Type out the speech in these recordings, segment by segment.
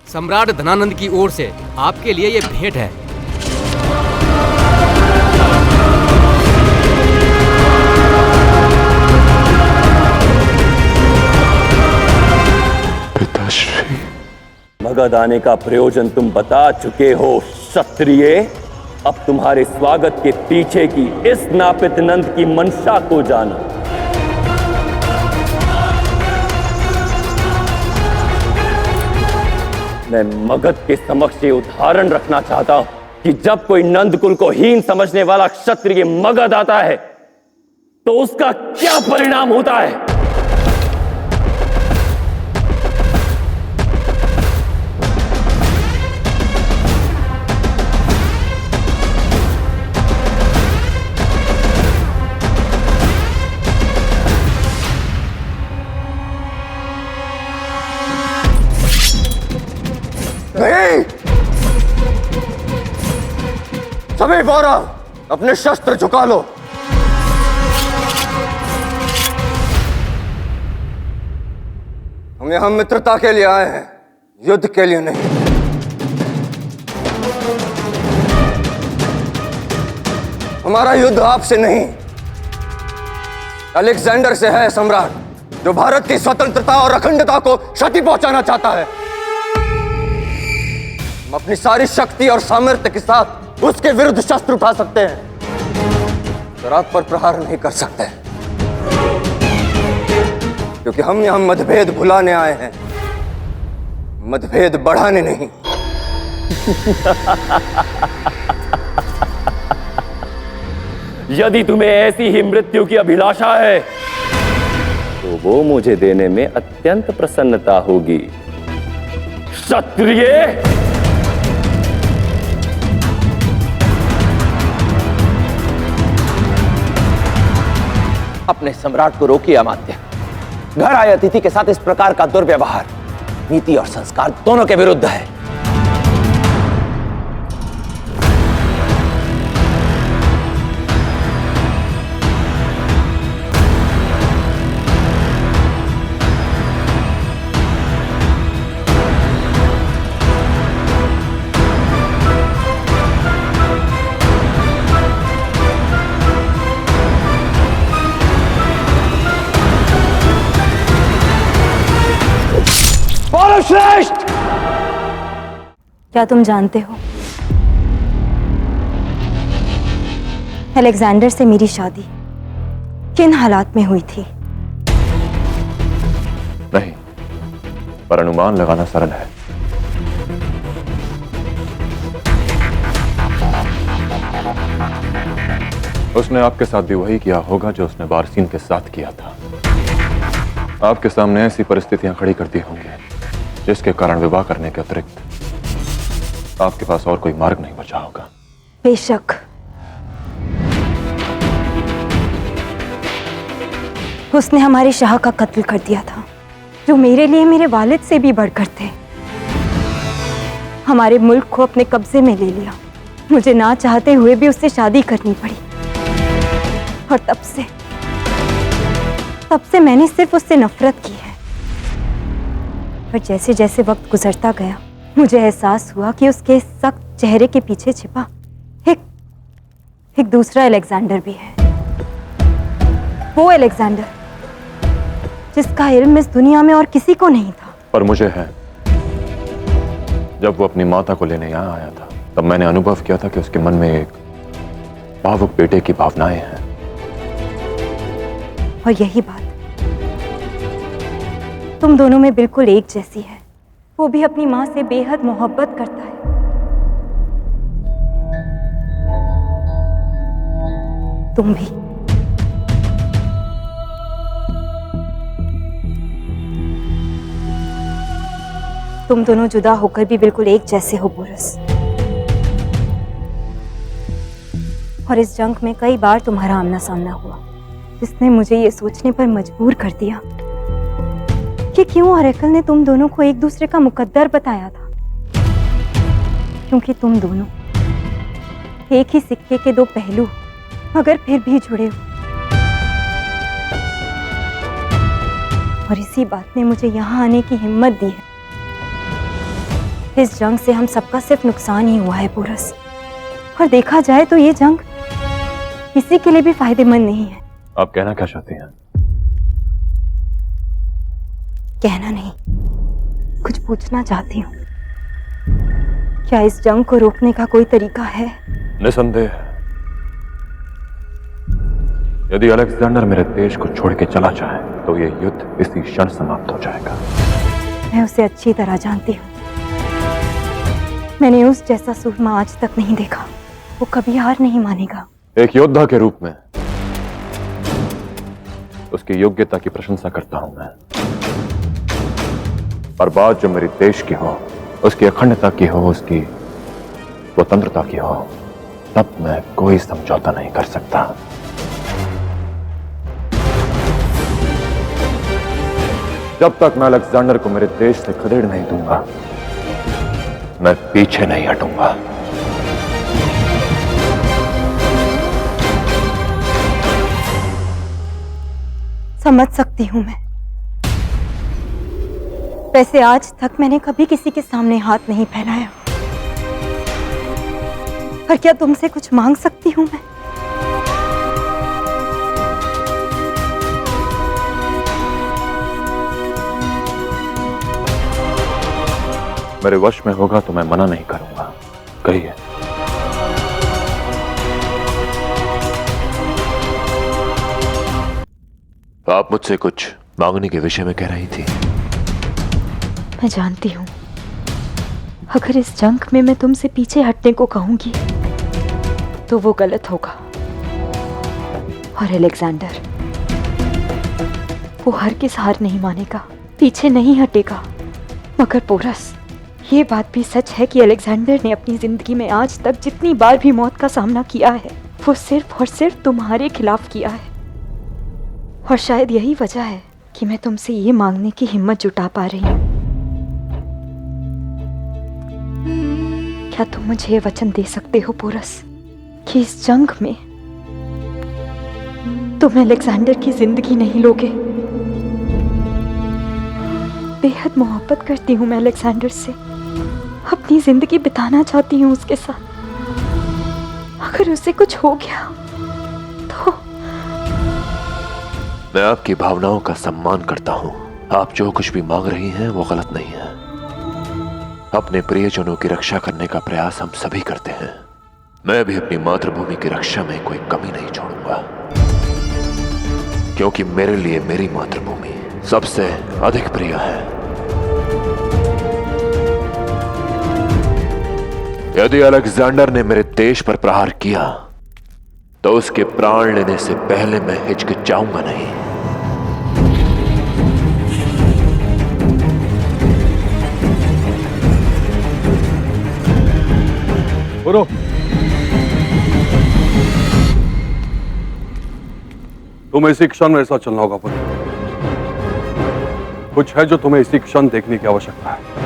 सम्राट धनानंद की ओर से आपके लिए ये भेंट है। पिताश्री, मगध आने का प्रयोजन तुम बता चुके हो क्षत्रिय। अब तुम्हारे स्वागत के पीछे की इस नापित नंद की मंशा को जाना। मैं मगध के समक्ष ये उदाहरण रखना चाहता हूं कि जब कोई नंदकुल को हीन समझने वाला क्षत्रिय मगध आता है तो उसका क्या परिणाम होता है। नहीं! सभी कौरव अपने शस्त्र झुका लो। हम यहां मित्रता के लिए आए हैं, युद्ध के लिए नहीं। हमारा युद्ध आपसे नहीं, अलेक्जेंडर से है, सम्राट, जो भारत की स्वतंत्रता और अखंडता को क्षति पहुंचाना चाहता है। हम अपनी सारी शक्ति और सामर्थ्य के साथ उसके विरुद्ध शस्त्र उठा सकते हैं, पर आप पर प्रहार नहीं कर सकते, क्योंकि हम यहां मतभेद भुलाने आए हैं, मतभेद बढ़ाने नहीं। यदि तुम्हें ऐसी ही मृत्यु की अभिलाषा है तो वो मुझे देने में अत्यंत प्रसन्नता होगी। क्षत्रिय, अपने सम्राट को रोकिए अमात्य। घर आए अतिथि के साथ इस प्रकार का दुर्व्यवहार नीति और संस्कार दोनों के विरुद्ध है। श्रेष्ठ, क्या तुम जानते हो अलेक्जेंडर से मेरी शादी किन हालात में हुई थी? नहीं, पर अनुमान लगाना सरल है। उसने आपके साथ भी वही किया होगा जो उसने बारसीन के साथ किया था। आपके सामने ऐसी परिस्थितियां खड़ी करती होंगी जिसके कारण विवाह करने के अतिरिक्त आपके पास और कोई मार्ग नहीं बचा होगा। बेशक, उसने हमारे शाह का कत्ल कर दिया था, जो मेरे लिए मेरे वालिद से भी बढ़कर थे। हमारे मुल्क को अपने कब्जे में ले लिया। मुझे ना चाहते हुए भी उससे शादी करनी पड़ी, और तब से मैंने सिर्फ उससे नफरत की है। पर जैसे जैसे वक्त गुजरता गया, मुझे एहसास हुआ कि उसके सख्त चेहरे के पीछे छिपा एक दूसरा अलेक्जेंडर भी है। वो अलेक्जेंडर जिसका इल्म इस दुनिया में और किसी को नहीं था। पर मुझे है। जब वो अपनी माता को लेने यहाँ आया था, तब मैंने अनुभव किया था कि उसके मन में एक भावुक बेटे की भावनाएं हैं। और यही बात तुम दोनों में बिल्कुल एक जैसी है। वो भी अपनी माँ से बेहद मोहब्बत करता है। तुम भी। तुम दोनों जुदा होकर भी बिल्कुल एक जैसे हो बोरस। और इस जंग में कई बार तुम्हारा आमना सामना हुआ, जिसने मुझे ये सोचने पर मजबूर कर दिया कि क्यों ऑरेकल ने तुम दोनों को एक दूसरे का मुकद्दर बताया था। क्योंकि तुम दोनों एक ही सिक्के के दो पहलू हो, मगर फिर भी जुड़े हो। और इसी बात ने मुझे यहाँ आने की हिम्मत दी है। इस जंग से हम सबका सिर्फ नुकसान ही हुआ है पोरस। और देखा जाए तो ये जंग किसी के लिए भी फायदेमंद नहीं है। आप कहना क्या चाहती हैं? कहना नहीं, कुछ पूछना चाहती हूँ। क्या इस जंग को रोकने का कोई तरीका है? निसंदेह, यदि अलेक्जेंडर मेरे देश को छोड़ के चला जाए तो ये युद्ध इसी क्षण समाप्त हो जाएगा। मैं उसे अच्छी तरह जानती हूँ। मैंने उस जैसा सूरमा आज तक नहीं देखा। वो कभी हार नहीं मानेगा। एक योद्धा के रूप में उसकी योग्यता की प्रशंसा करता हूं मैं, पर बात जो मेरे देश की हो, उसकी अखंडता की हो, उसकी स्वतंत्रता की हो, तब मैं कोई समझौता नहीं कर सकता। जब तक मैं अलेक्जेंडर को मेरे देश से खदेड़ नहीं दूंगा, मैं पीछे नहीं हटूंगा। समझ सकती हूं मैं। वैसे आज तक मैंने कभी किसी के सामने हाथ नहीं फैलाया, पर क्या तुमसे कुछ मांग सकती हूं मैं? मेरे वश में होगा तो मैं मना नहीं करूंगा। कहिए। आप मुझसे कुछ मांगने के विषय में कह रही थी। मैं जानती हूँ, अगर इस जंग में मैं तुमसे पीछे हटने को कहूंगी तो वो गलत होगा। और अलेक्जेंडर, वो हर किस हार नहीं मानेगा, पीछे नहीं हटेगा। मगर पोरस, ये बात भी सच है कि अलेक्जेंडर ने अपनी जिंदगी में आज तक जितनी बार भी मौत का सामना किया है, वो सिर्फ और सिर्फ तुम्हारे खिलाफ किया है। और शायद यही वजह है कि मैं तुमसे ये मांगने की हिम्मत जुटा पा रही हूँ। क्या तुम मुझे ये वचन दे सकते हो पोरस कि इस जंग में तुम अलेक्जेंडर की जिंदगी नहीं लोगे? बेहद मोहब्बत करती हूँ मैं अलेक्जेंडर से, अपनी जिंदगी बिताना चाहती हूँ उसके साथ। अगर उसे कुछ हो गया तो मैं आपकी भावनाओं का सम्मान करता हूं। आप जो कुछ भी मांग रही हैं वो गलत नहीं है। अपने प्रियजनों की रक्षा करने का प्रयास हम सभी करते हैं। मैं भी अपनी मातृभूमि की रक्षा में कोई कमी नहीं छोड़ूंगा, क्योंकि मेरे लिए मेरी मातृभूमि सबसे अधिक प्रिय है। यदि अलेक्जेंडर ने मेरे देश पर प्रहार किया तो उसके प्राण लेने से पहले मैं हिचकिचाऊंगा नहीं। बोलो। तुम्हें इसी क्षण मेरे साथ चलना होगा पुत्र। कुछ है जो तुम्हें इसी क्षण देखने की आवश्यकता है।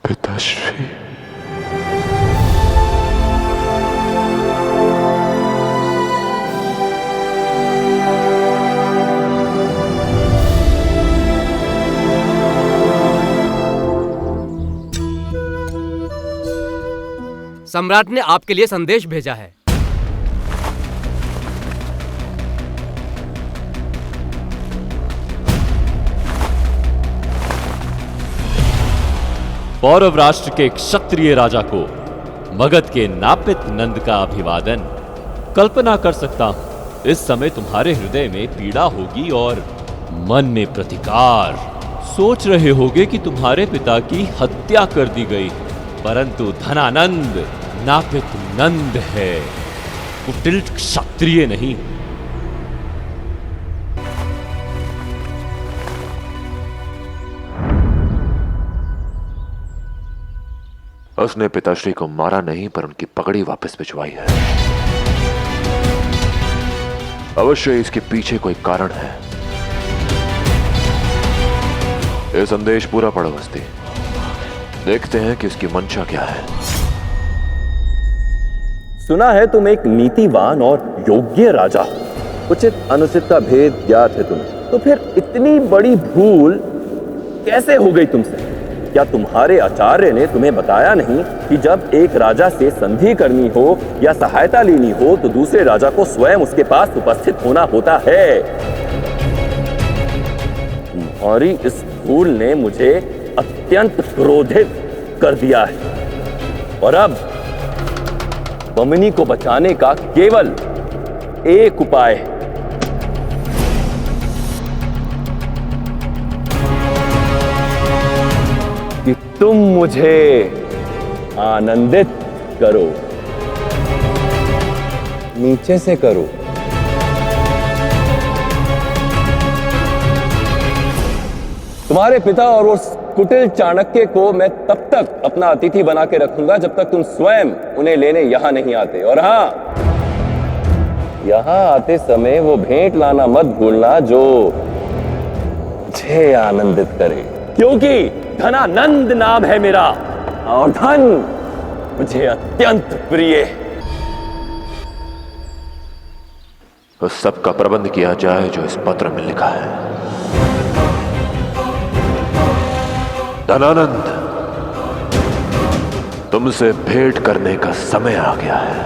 पिताश्री, सम्राट ने आपके लिए संदेश भेजा है। पौरव राष्ट्र के क्षत्रिय राजा को मगध के नापित नंद का अभिवादन। कल्पना कर सकता हूं इस समय तुम्हारे हृदय में पीड़ा होगी और मन में प्रतिकार। सोच रहे होगे कि तुम्हारे पिता की हत्या कर दी गई, परंतु धनानंद नापित नंद है, कुटिल क्षत्रिय नहीं। उसने पिताश्री को मारा नहीं, पर उनकी पगड़ी वापस भिजवाई है। अवश्य इसके पीछे कोई कारण है। ये संदेश पूरा पढ़ो हस्ती, देखते हैं कि इसकी मंशा क्या है। सुना है तुम एक नीतिवान और योग्य राजा हो। उचित अनुचित का भेद ज्ञात है तुम्हें, तो फिर इतनी बड़ी भूल कैसे हो गई तुमसे? क्या तुम्हारे आचार्य ने तुम्हें बताया नहीं कि जब एक राजा से संधि करनी हो या सहायता लेनी हो तो दूसरे राजा को स्वयं उसके पास उपस्थित होना होता है? तुम्हारी इस भूल ने मुझे अत्यंत क्रोधित कर दिया है और अब बमनी को बचाने का केवल एक उपाय है। कि तुम मुझे आनंदित करो, नीचे से करो। तुम्हारे पिता और उस कुटिल चाणक्य को मैं तब तक अपना अतिथि बना के रखूंगा जब तक तुम स्वयं उन्हें लेने यहां नहीं आते। और हां, यहां आते समय वो भेंट लाना मत भूलना जो मुझे आनंदित करे, क्योंकि धनानंद नाम है मेरा और धन मुझे अत्यंत प्रिय है। उस सब का प्रबंध किया जाए जो इस पत्र में लिखा है। धनानंद, तुमसे भेंट करने का समय आ गया है।